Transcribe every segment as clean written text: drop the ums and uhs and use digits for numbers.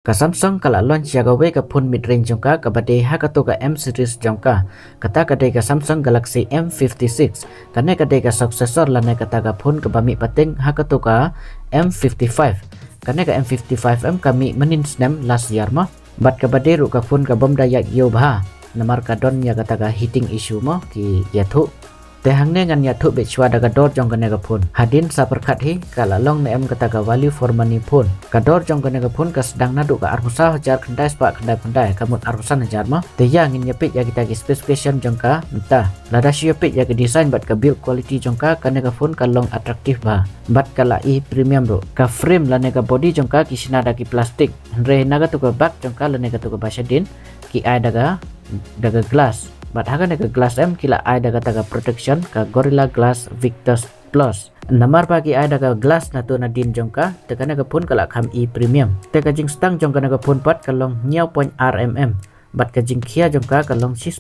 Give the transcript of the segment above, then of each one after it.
Ka Samsung kala launch jaga we ka phone mid range jongka ka bade ha ka to ka M series jongka kata ka de ka Samsung Galaxy M56 kane ka de ka successor lane kata ka phone ka bami pating ha ka to ka M55 kane ka M55M kami menin snam last year ma bat ka bade ru ka phone ka bom dayak yo bha namar ka don ya kata ka heating issue mo ki yathu te hangne ngan ya thu be chwa daga dor jong kane ka phone hadin sa perkhat hi kala long ne em kata ka value for money phone ka dor jong kane ka phone ka sedang nadu ka armusa hajar khandai spa khandai kamut armusan hajar ma te ya ngin yapit ya kita ki specification jong ka entah lada shi yapit ya ke design bat ka build quality jong ka kane ka phone ka long attractive ba bat kala i premium ro ka frame lane ka body jong ka ki sinada ki plastic re naga tu ka back jong ka lane ka tu ka basadin ki ai daga glass bat haga ke glass M kila ai daga taga protection ka Gorilla Glass Victus Plus namar bagi ai daga glass na to na din jongka tekana ka pun kala kham i premium te ka jing stang jongka na ka pun pat kalong 0.RMM bat ka jing khia jongka kalong 6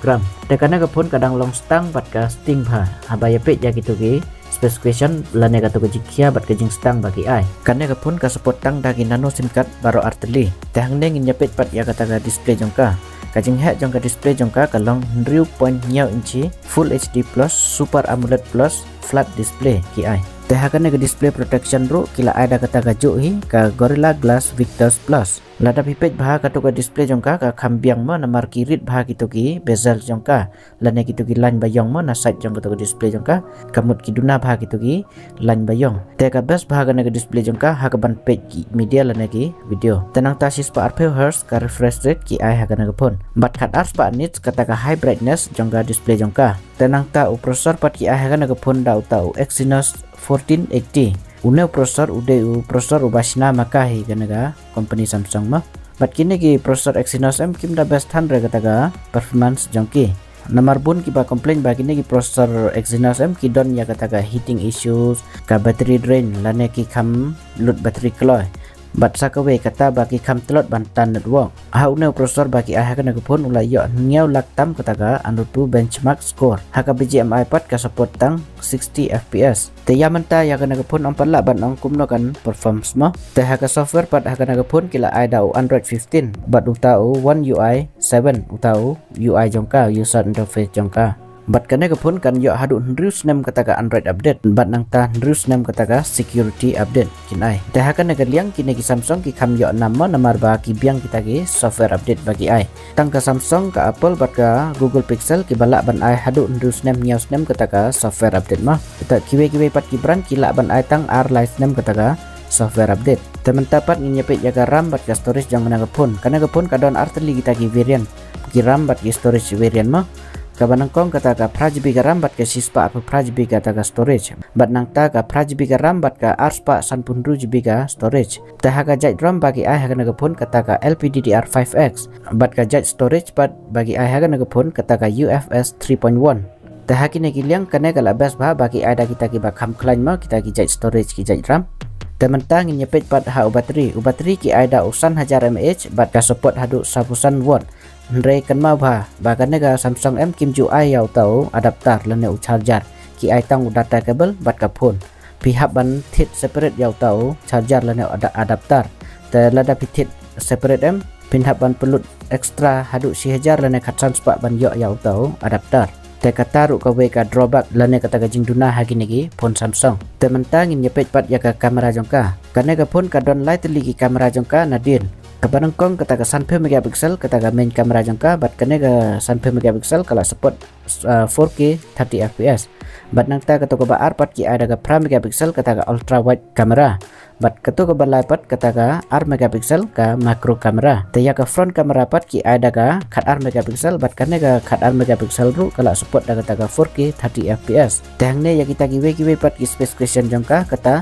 gram tekana ka pun kadang long stang bat ka sting bha abaya pe ya gitu ki specification lane ka to ka jing khia bat ka jing stang bagi ai kanne ka pun ka support tang dagi nano sim card baro arteli te hangne ngin nyapet pat ya kata ka display jongka kajing hat jongka display jongka kalong 0.9 inci full HD plus super AMOLED plus flat display ki ai te hakane ke display protection ro kila ada kata ka jo hi ka Gorilla Glass Victus Plus lada pipet bha ka to ka display jongka ka khambiang mo namar kirit bha ki to ki bezel jongka lane ki to ki line bayong mo na side jongka to ka display jongka kamut ki duna bha ki to ki line bayong te ka best bha ka na ka display jongka ha ka ban page ki media lane ki video tenang ta 6 Hz ka refresh rate ki ai ha ka na ka phone bat khat ars pa nits kata ka high brightness jongka display jongka tenang ta processor pat ki ai ha ka na ka phone da utau Exynos 1480 une processor ude processor ubasna makahi kanaga company Samsung ma bat kini ki processor Exynos M kim da best 100 kataga performance jongki nomor bun ki ba complain ba kini ki processor Exynos M ki don ya kataga heating issues ka battery drain lane ki kham lut battery kloy bat sakawe kata bagi kham telot bantan network haune processor bagi ah kana ke phone ulai yo ngiau laktam kataga anutu benchmark score haka BGMI pat ka support tang 60 fps te yamanta ya kana ke phone ampala ban ong kumno kan performance mo te haka software pat haka na ke phone kila ai dau Android 15 bat utau One UI 7 utau UI jongka user interface jongka bat kana ke phone kan yo hadu nrius nem kataga Android update bat nang ta nrius nem kataga security update kinai te hakan naga liang kini ki Samsung ki kham yo namma namar ba ki biang kita ki software update bagi ai tang ka Samsung ka Apple bat ka Google Pixel ki balak ban ai hadu nrius nem nyaus nem kataga software update mah kita kiwe pat ki brand kila ban ai tang ar live nem kataga software update teman tapat nyepet jaga RAM bat ka storage jang mana ke phone kana ke phone kadon arteli kita ki variant ki RAM bat ki storage variant mah kabanangkong kata ka prajbi ka RAM bat ka sispa apa prajbi kata ka storage bat nang ta ka prajbi ka RAM bat ka arspa 10 GB ka storage ta ka jait RAM bagi ai hakana ka phone kata ka LPDDR5X bat ka jait storage bat bagi ai hakana ka phone kata ka UFS 3.1 ta hakine ki liang kane ka labas ba bagi ai da kita ki ba kham klan ma kita ki jait storage ki jait RAM tementang nyepet pat ha bateri ki ai da usan 1000 mAh bat ka support hadu 1000 watt Andre kan mau ba bagan ga Samsung M kim ju ai yau tau adapter lane u charger ki ai tang data cable bat ka phone pihak ban thit separate yau tau charger lane ada adapter te lada pithit separate M pinhap ban pelut extra hadu si hajar lane khatsan spa ban yo yau tau adapter te kata ru ka we ka drawback lane kata ka jing duna hagi nigi phone Samsung te mentang in nyepet pat ya ka kamera jongka kane ka phone ka don light li ki kamera jongka nadin kabarang kong kata ka 10 megapiksel kata ka main kamera jangka bat kane ka 10 megapiksel kala support 4K 30 fps bat nang ta kata ka ba arpat ki ada ka pra megapiksel kata ka ultra wide kamera bat kata ka balai pat kata ka r megapiksel ka macro kamera te ya ka front kamera pat ki ada ka khat r megapiksel bat kane ka khat r megapiksel ru kala support da kata ka 4K 30 fps tang ne ya kita giwe pat ki specification jangka kata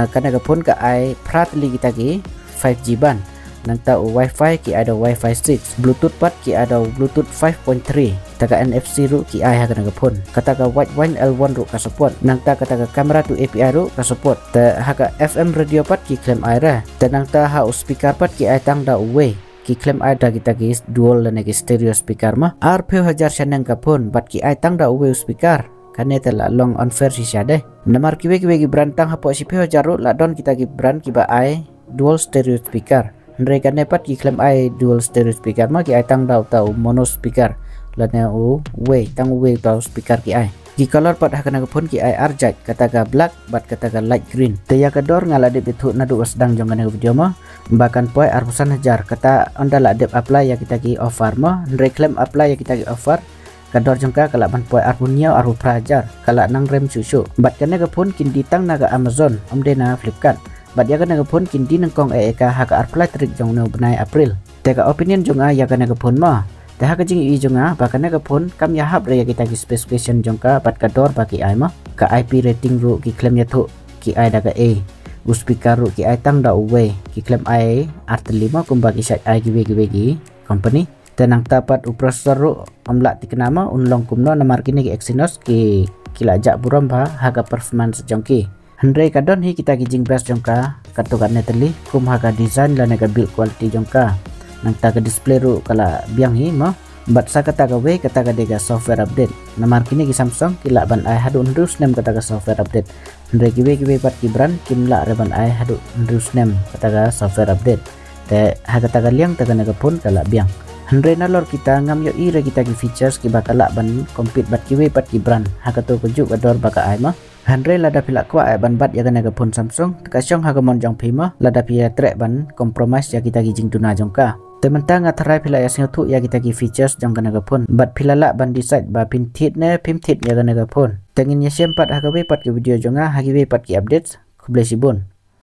kane ka phone ka ai prat li kita ki 5G band nanta Wi-Fi ki ada Wi-Fi 6 Bluetooth pat ki ada Bluetooth 5.3 taka NFC ru ki ai hakana ka phone kata ka wide L1 ru ka support nanta kata ka kamera tu API ru ka support ta haka FM radio pat ki claim ai ra ta nanta ha speaker pat ki ai tang da uwe ki claim ai da kita ki dual lane ki stereo speaker ma RP hajar sanang ka phone bat ki ai tang da uwe speaker kane tela long on fair si syade namar kiwe ki brand tang hapo si phe hajar ru la don kita ki brand ki ba ai dual stereo speaker. Ndre kan nepat ki klaim ai dual stereo speaker ma ki ai tang dau tau mono speaker lana u we tang we tau speaker ki ai. Ki color pat hakana pun ki ai arjat kataga black bat kataga light green. Te ya kador ngala de bitu nadu sedang jong kana video ma bahkan poi arbusan hajar kata ondala dep apply ya kita ki offer ma ndre klaim apply ya kita ki offer kador jengka kala ban poi arbunia arbu prajar kala nang rem susu bat kana pun kin ditang naga Amazon omdena Flipkart. Bat ya kana pun kin di nangkong eka haka apply trik jong no benai April. Teka opinion jonga ya kana pun ma teh haka jing i jonga bakana pun kam ya hab ya kita ki specification jongka bat kador baki ai ma ka IP rating ru ki klaim ya thu ki ai daga A speaker ru ki ai tang da uwe ki klaim ai R5 kum bagi sat ai gi company tenang tapat processor ru amla tiknama unlong kumno namar kini ki Exynos ki kilajak buram ba haga performance jongki Hendrai kadon hi kita kijing best jongka katukan neteli kum haga design la nega build quality jongka nang taga display ru kala biang hi ma bat sa kataga we kataga dega software update namar kini ki Samsung kila ban ai hadu ndus nem kataga software update Hendrai kiwe pat ki brand kimla reban ai hadu ndus nem kataga software update te haga taga liang taga nega pun kala biang Hendrai nalor kita ngam yo ira kita ki features ki bakala ban compete bat kiwe pat ki brand haga to kujuk kador baka ai ma Hendrai lada pila kwa ai ban bat ya kana pun Samsung tekasong haga mon jong phima lada pia trek ban compromise ya kita ki jing tuna jongka tementang atharai pila ya singtu ya kita ki features jong kana pun bat pila la ban decide ba pintit ne pimtit ya kana pun tengin ya sempat haga we pat ki video jonga hagi we pat ki updates kublesibun